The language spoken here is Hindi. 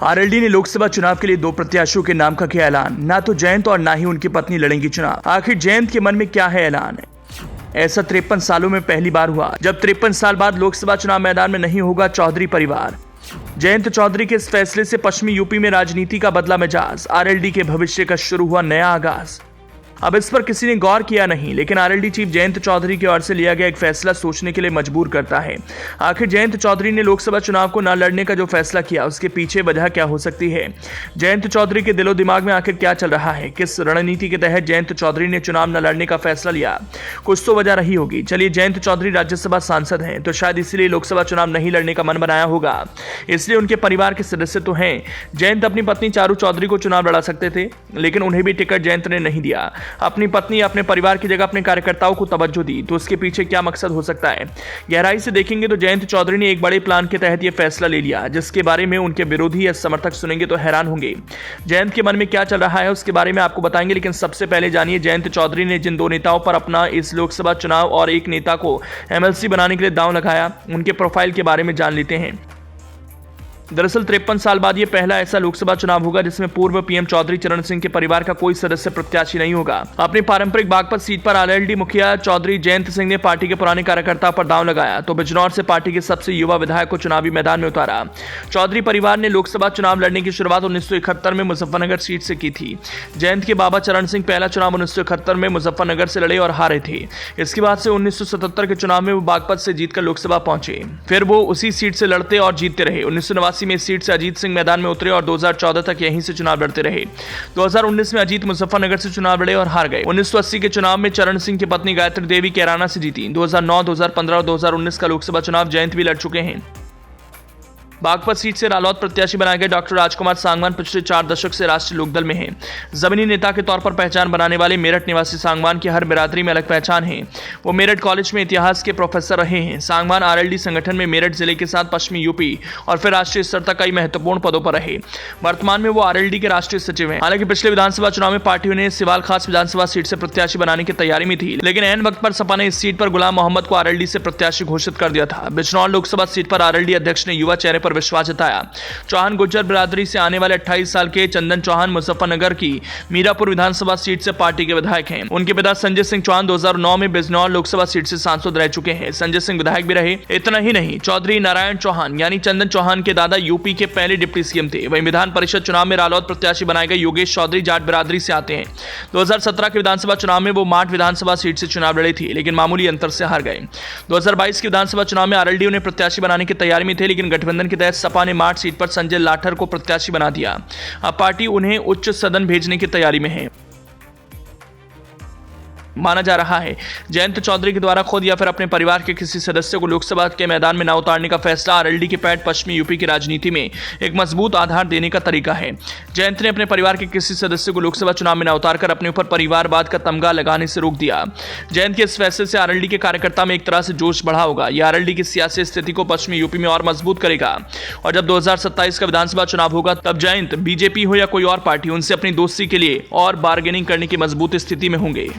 आरएलडी ने लोकसभा चुनाव के लिए 2 प्रत्याशियों के नाम का किया ऐलान। ना तो जयंत और ना ही उनकी पत्नी लड़ेंगी चुनाव। आखिर जयंत के मन में क्या है ऐलान? ऐसा 53 सालों में पहली बार हुआ जब 53 साल बाद लोकसभा चुनाव मैदान में नहीं होगा चौधरी परिवार। जयंत चौधरी के इस फैसले से पश्चिमी यूपी में राजनीति का बदला मिजाज। आरएलडी के भविष्य का शुरू हुआ नया आगाज। अब इस पर किसी ने गौर किया नहीं, लेकिन आरएलडी चीफ जयंत चौधरी की ओर से लिया गया एक फैसला सोचने के लिए मजबूर करता है। आखिर जयंत चौधरी ने लोकसभा चुनाव को न लड़ने का जो फैसला किया, उसके पीछे वजह क्या हो सकती है? जयंत चौधरी के दिलो दिमाग में आखिर क्या चल रहा है? किस रणनीति के तहत जयंत चौधरी ने चुनाव न लड़ने का फैसला लिया? कुछ तो वजह रही होगी। चलिए, जयंत चौधरी राज्यसभा सांसद हैं, तो शायद इसीलिए लोकसभा चुनाव नहीं लड़ने का मन बनाया होगा। इसलिए उनके परिवार के सदस्य तो हैं। जयंत अपनी पत्नी चारू चौधरी को चुनाव लड़ा सकते थे, लेकिन उन्हें भी टिकट जयंत ने नहीं दिया। अपनी पत्नी अपने परिवार की जगह अपने कार्यकर्ताओं को तवज्जो दी, तो उसके पीछे क्या मकसद हो सकता है? गहराई से देखेंगे तो जयंत चौधरी ने एक बड़े प्लान के तहत यह फैसला ले लिया, जिसके बारे में उनके विरोधी या समर्थक सुनेंगे तो हैरान होंगे। जयंत के मन में क्या चल रहा है उसके बारे में आपको बताएंगे, लेकिन सबसे पहले जानिए जयंत चौधरी ने जिन 2 नेताओं पर अपना इस लोकसभा चुनाव और एक नेता को एमएलसी बनाने के लिए दांव लगाया, उनके प्रोफाइल के बारे में जान लेते हैं। दरअसल 53 साल बाद यह पहला ऐसा लोकसभा चुनाव होगा जिसमें पूर्व पीएम चौधरी चरण सिंह के परिवार का कोई सदस्य प्रत्याशी नहीं होगा। अपनी पारंपरिक बागपत सीट पर आरएलडी मुखिया चौधरी जयंत सिंह ने पार्टी के पुराने कार्यकर्ता पर दांव लगाया, तो बिजनौर से पार्टी के सबसे युवा विधायक को चुनावी मैदान में उतारा। चौधरी परिवार ने लोकसभा चुनाव लड़ने की शुरुआत 1971 में मुजफ्फरनगर सीट से की थी। जयंत के बाबा चरण सिंह पहला चुनाव 1971 में मुजफ्फरनगर से लड़े और हारे थे। इसके बाद से 1977 के चुनाव में वो बागपत से जीतकर लोकसभा पहुंचे। फिर वो उसी सीट से लड़ते और जीतते रहे। 1989 में इस सीट से अजीत सिंह मैदान में उतरे और 2014 तक यहीं से चुनाव लड़ते रहे। 2019 में अजीत मुजफ्फरनगर से चुनाव लड़े और हार गए। 1980 के चुनाव में चरण सिंह की पत्नी गायत्री देवी कैराना से जीती। 2009, 2015 और 2019 का लोकसभा चुनाव जयंत भी लड़ चुके हैं। बागपत सीट से रालोद प्रत्याशी बनाए गए डॉक्टर राजकुमार सांगवान पिछले 4 दशक से राष्ट्रीय लोकदल में हैं। जमीनी नेता के तौर पर पहचान बनाने वाले मेरठ निवासी सांगवान की हर बिरादरी में अलग पहचान है। वो मेरठ कॉलेज में इतिहास के प्रोफेसर रहे हैं। सांगवान आरएलडी संगठन में मेरठ जिले के साथ पश्चिमी यूपी और फिर राष्ट्रीय स्तर तक कई महत्वपूर्ण पदों पर रहे। वर्तमान में वो आरएलडी के राष्ट्रीय सचिव हैं। हालांकि पिछले विधानसभा चुनाव में पार्टी ने सिवाल खास विधानसभा सीट से प्रत्याशी बनाने की तैयारी में थी, लेकिन ऐन वक्त पर सपा ने इस सीट पर गुलाम मोहम्मद को आरएलडी से प्रत्याशी घोषित कर दिया था। बिजनौर लोकसभा सीट पर आरएलडी अध्यक्ष ने युवा चेहरे पर विश्वास जताया। चौहान गुर्जर बिरादरी से आने वाले 28 साल के चंदन चौहान मुजफ्फरनगर की मीरापुर विधानसभा सीट से पार्टी के विधायक हैं। उनके पिता संजय सिंह चौहान 2009 में बिजनौर लोकसभा सीट से सांसद रह चुके हैं। संजय सिंह विधायक भी रहे। इतना ही नहीं, चौधरी नारायण चौहान यानी चंदन चौहान के दादा यूपी के पहले डिप्टी सीएम थे। वहीं विधान परिषद चुनाव में रालोद प्रत्याशी बनाए गए योगेश चौधरी जाट बिरादरी से आते हैं। 2017 के विधानसभा चुनाव में वो माठ विधानसभा सीट से चुनाव लड़े थे, लेकिन मामूली अंतर से हार गए। 2022 के विधानसभा चुनाव में आरएलडी उन्हें प्रत्याशी बनाने की तैयारी में थे, लेकिन गठबंधन के तहत सपा ने माठ सीट पर संजय लाठर को प्रत्याशी बना दिया। अब पार्टी उन्हें उच्च सदन भेजने की तैयारी में है। माना जा रहा है जयंत चौधरी के द्वारा खुद या फिर अपने परिवार के किसी सदस्य को लोकसभा के मैदान में न उतारने का फैसला आरएलडी के पैठ पश्चिमी यूपी की राजनीति में एक मजबूत आधार देने का तरीका है। जयंत ने अपने परिवार के किसी सदस्य को लोकसभा चुनाव में न उतारकर अपने ऊपर परिवारवाद का तमगा लगाने से रोक दिया। जयंत के इस फैसले से आरएलडी के कार्यकर्ता में एक तरह से जोश बढ़ा होगा। यह आरएलडी की सियासी स्थिति को पश्चिमी यूपी में और मजबूत करेगा। और जब 2027 का विधानसभा चुनाव होगा, तब जयंत बीजेपी हो या कोई और पार्टी, उनसे अपनी दोस्ती के लिए और बार्गेनिंग करने की मजबूत स्थिति में होंगे।